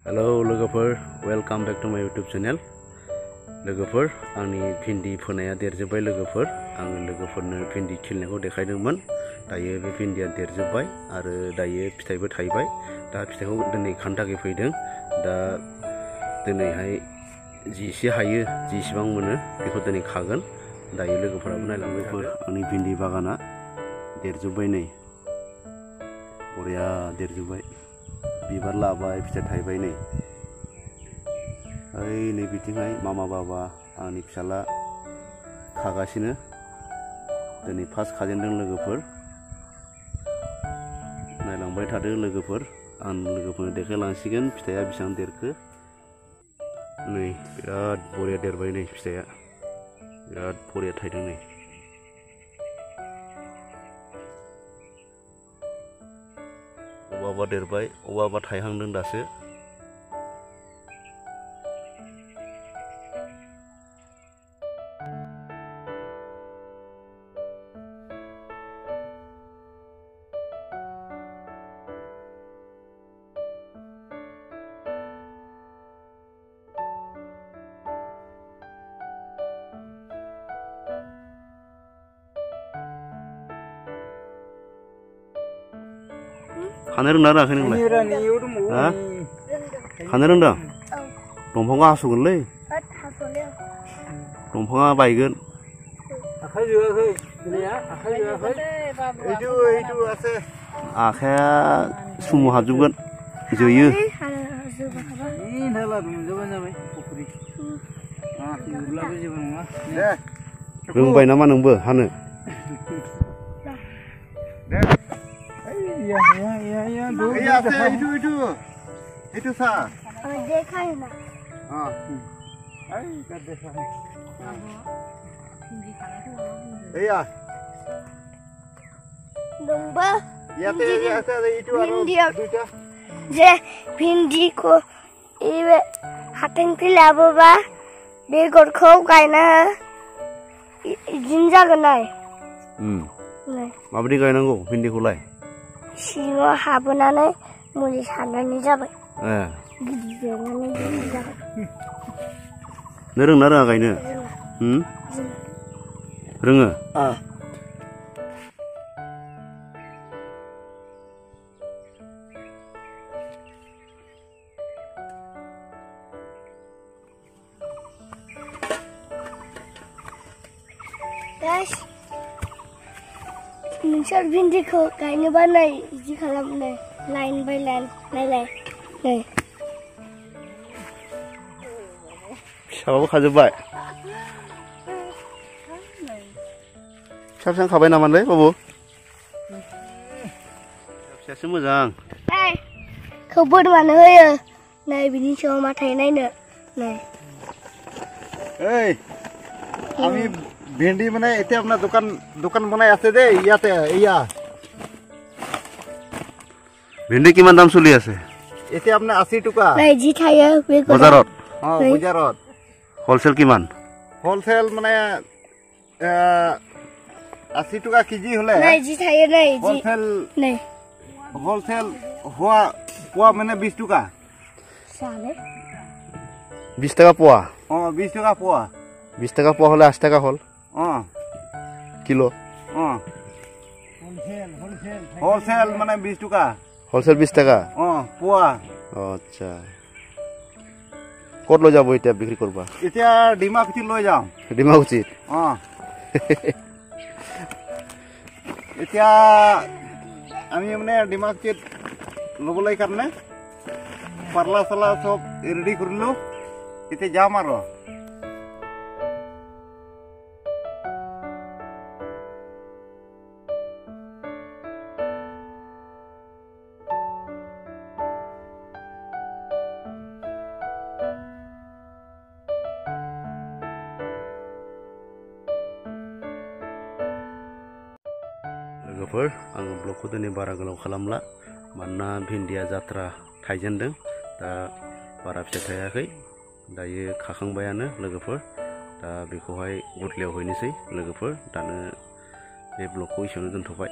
Hello लोगोफोर welcome back to my YouTube channel लोगोफोर आंनि भिन्डी फोनाया देरजोब्बाय लोगोफोर आङो लोगोफोरनो भिन्डी खिलिनायखौ देखायदोंमोन दायो बे भिन्डिया देरजोब्बाय आरो दायो फिथाइबो थाइबाय दा फिथाइखौ दिनै खानो थाखाय फैदों दा दिनैहाय जिसे हायो जिसिबां मोनो बेखौ दिनै खागोन दायो लोगोफोराबो नायलांबाय थादो आंनि भिन्डी बागाना देरजोब्बाय नै बरिया देरजोब्बाय बिबार लाबाय फिथाइ थाइबाय नै ओइ नै बिथिंहाय मामा बाबा आंनि फिसाला खागासिनो दिनै फार्स्ट खाजेनदों लोगोफोर नायलांबाय थादो लोगोफोर आं लोगोफोरनो देखायलांसिगोन फिथाइया बेसेबां देरखो नै बिराद बरिया देरबाय नै फिथाइया बिराद बरिया थाइदों नै अबावबा देरबाय अबावबा थाइहांदों दासो खानो रोंना रोङाखै नोंलाय खानो रोंदों दंफांखौ हास'गोनलै दंफाङा बायगोन आखाया सुमु हाबजोबगोन जोयो रोंबाय नामा नोंबो हानो itu sah. Dekhay na. Dekhay. Iya. Domba. Ya itu Je भिन्डी को इबे हाथें लाबोबा बेगरखौ गायना इदिन जागोन नाय माबायदि गायनांगौ भिन्डीखौलाय सिङाव हाबोनानै मुलि सारनानै जाबाय गिदिर देरनानै जाबाय नों रोंना रोङा गायनो रोङो guys नोंसोर भिन्डीखौ गायनोबा नै इदि खालाम नै लाइन बाय लाइन नायलाय नै फिसाबाबो खाजोब्बाय फिसा फिसा खाबाय नामालै बाबु फिसासो मोजां खौ बोरमानो होयो नै बिनि सायाव मा थायो नायनो नै এই আমি भेंडी মানে এতিয়া আপোনাৰ দোকান বনাই আছে দে ইয়াতে ইয়া भेंडी কিমান দাম চলি আছে এতিয়া আপোনাৰ 80 টকা নাই জি থায়ে বজাৰত বজাৰত হোলসেল কিমান হোলসেল মানে 80 টকা কেজি হলে নাই জি থায়ে নাই জি হোলসেল হোৱা পোৱা মানে 20 টকা সালে 20 টাকা পোৱা 20 টাকা পোৱা 20 টাকা পোৱা হলে 80 টাকা হল কিলো হোলসেল মানে 20 টাকা হোলসেল 20 টাকা পোৱা আচ্ছা কত লৈ যাব এতিয়া বিক্রি করবা এতিয়া ডিমাকুচি লৈ যাও ডিমাকুচি এতিয়া আমি মানে ডিমাকুচিত লবলৈ কাৰণে পাৰলা সালা সব ৰেডি কৰিলো এতিয়া যাম আৰু लोगोफोर आं ब्लगखौ दिनै बारा गोलाव खालामला मानोना भिन्डिया जात्रा थाइजेनदों दा बारा फिथाइ थायाखै दायो खाखांबायानो लोगोफोर दा बेखौहाय गुदलियाव हैनोसै लोगोफोर दानो बे ब्लगखौ एसेयावनो दोनथ'बाय।